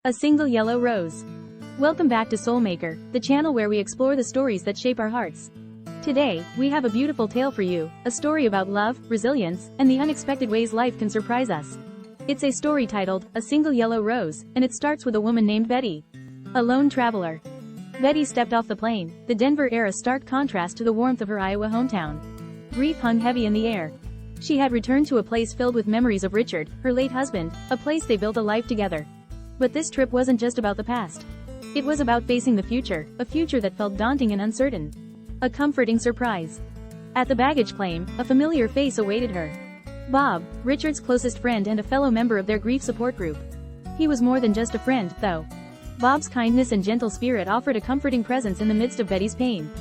A single yellow rose. Welcome back to Soulmaker, the channel where we explore the stories that shape our hearts. Today, we have a beautiful tale for you, a story about love, resilience, and the unexpected ways life can surprise us. It's a story titled, A Single Yellow Rose, and it starts with a woman named Betty. A lone traveler. Betty stepped off the plane, the Denver air a stark contrast to the warmth of her Iowa hometown. Grief hung heavy in the air. She had returned to a place filled with memories of Richard, her late husband, a place they built a life together. But this trip wasn't just about the past. It was about facing the future, a future that felt daunting and uncertain. A comforting surprise. At the baggage claim, a familiar face awaited her. Bob, Richard's closest friend and a fellow member of their grief support group. He was more than just a friend, though. Bob's kindness and gentle spirit offered a comforting presence in the midst of Betty's pain.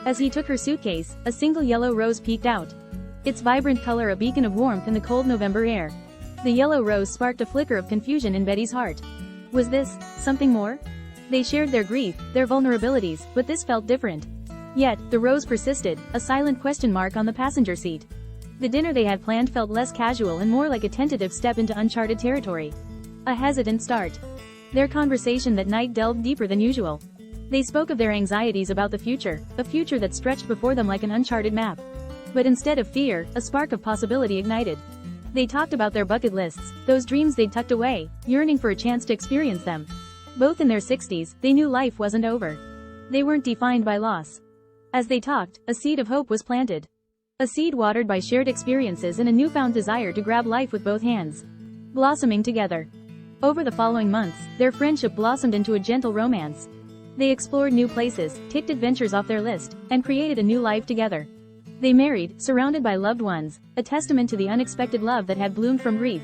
As he took her suitcase, a single yellow rose peeked out. Its vibrant color a beacon of warmth in the cold November air. The yellow rose sparked a flicker of confusion in Betty's heart. Was this something more? They shared their grief, their vulnerabilities, but this felt different. Yet, the rose persisted, a silent question mark on the passenger seat. The dinner they had planned felt less casual and more like a tentative step into uncharted territory. A hesitant start. Their conversation that night delved deeper than usual. They spoke of their anxieties about the future, a future that stretched before them like an uncharted map. But instead of fear, a spark of possibility ignited. They talked about their bucket lists, those dreams they'd tucked away, yearning for a chance to experience them. Both in their 60s, they knew life wasn't over. They weren't defined by loss. As they talked, a seed of hope was planted. A seed watered by shared experiences and a newfound desire to grab life with both hands. Blossoming together. Over the following months, their friendship blossomed into a gentle romance. They explored new places, ticked adventures off their list, and created a new life together. They married, surrounded by loved ones, a testament to the unexpected love that had bloomed from grief.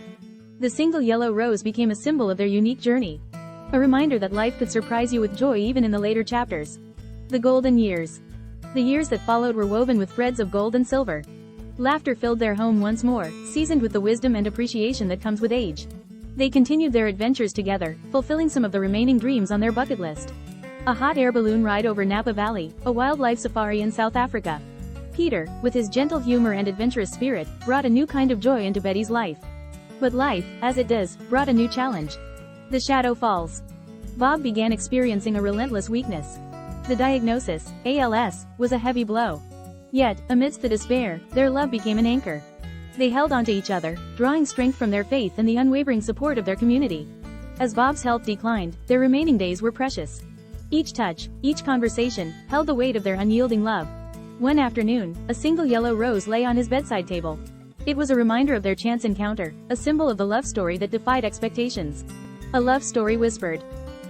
The single yellow rose became a symbol of their unique journey. A reminder that life could surprise you with joy even in the later chapters. The golden years. The years that followed were woven with threads of gold and silver. Laughter filled their home once more, seasoned with the wisdom and appreciation that comes with age. They continued their adventures together, fulfilling some of the remaining dreams on their bucket list. A hot air balloon ride over Napa Valley, a wildlife safari in South Africa. Peter, with his gentle humor and adventurous spirit, brought a new kind of joy into Betty's life. But life, as it does, brought a new challenge. The shadow falls. Bob began experiencing a relentless weakness. The diagnosis, ALS, was a heavy blow. Yet, amidst the despair, their love became an anchor. They held onto each other, drawing strength from their faith and the unwavering support of their community. As Bob's health declined, their remaining days were precious. Each touch, each conversation, held the weight of their unyielding love. One afternoon, a single yellow rose lay on his bedside table. It was a reminder of their chance encounter, a symbol of the love story that defied expectations. A love story whispered.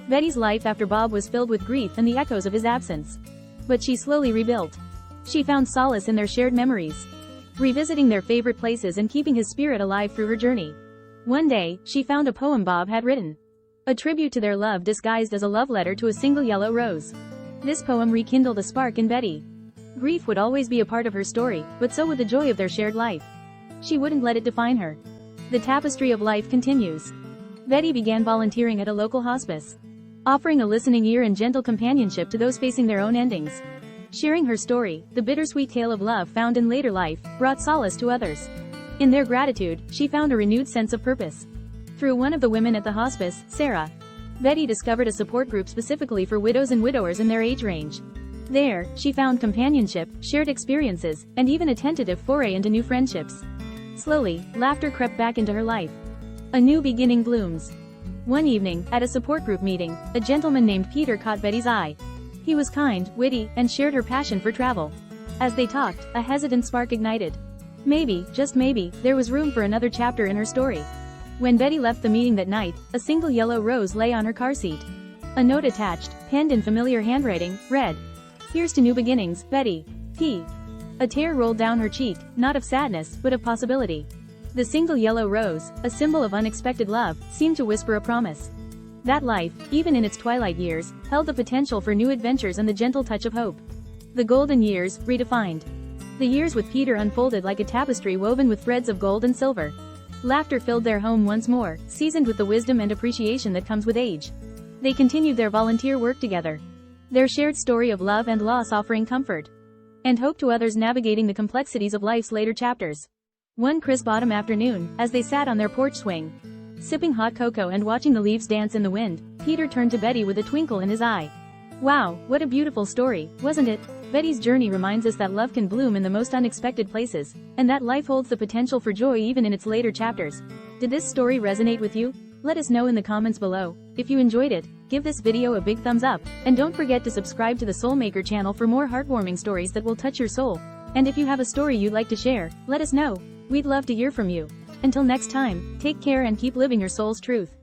Betty's life after Bob was filled with grief and the echoes of his absence. But she slowly rebuilt. She found solace in their shared memories, revisiting their favorite places and keeping his spirit alive through her journey. One day, she found a poem Bob had written. A tribute to their love disguised as a love letter to a single yellow rose. This poem rekindled a spark in Betty. Grief would always be a part of her story, but so would the joy of their shared life. She wouldn't let it define her. The tapestry of life continues. Betty began volunteering at a local hospice, offering a listening ear and gentle companionship to those facing their own endings. Sharing her story, the bittersweet tale of love found in later life, brought solace to others. In their gratitude, she found a renewed sense of purpose. Through one of the women at the hospice, Sarah, Betty discovered a support group specifically for widows and widowers in their age range. There, she found companionship, shared experiences, and even a tentative foray into new friendships. Slowly, laughter crept back into her life. A new beginning blooms. One evening, at a support group meeting, a gentleman named Peter caught Betty's eye. He was kind, witty, and shared her passion for travel. As they talked, a hesitant spark ignited. Maybe, just maybe, there was room for another chapter in her story. When Betty left the meeting that night, a single yellow rose lay on her car seat. A note attached, penned in familiar handwriting, read, "Here's to new beginnings, Betty. P." A tear rolled down her cheek, not of sadness, but of possibility. The single yellow rose, a symbol of unexpected love, seemed to whisper a promise. That life, even in its twilight years, held the potential for new adventures and the gentle touch of hope. The golden years, redefined. The years with Peter unfolded like a tapestry woven with threads of gold and silver. Laughter filled their home once more, seasoned with the wisdom and appreciation that comes with age. They continued their volunteer work together. Their shared story of love and loss offering comfort and hope to others navigating the complexities of life's later chapters. One crisp autumn afternoon, as they sat on their porch swing, Sipping hot cocoa and watching the leaves dance in the wind, Peter turned to Betty with a twinkle in his eye. Wow, what a beautiful story, wasn't it? Betty's journey reminds us that love can bloom in the most unexpected places, and that life holds the potential for joy even in its later chapters. Did this story resonate with you? Let us know in the comments below. If you enjoyed it, give this video a big thumbs up, and don't forget to subscribe to the Soulmaker channel for more heartwarming stories that will touch your soul. And if you have a story you'd like to share, let us know. We'd love to hear from you. Until next time, take care and keep living your soul's truth.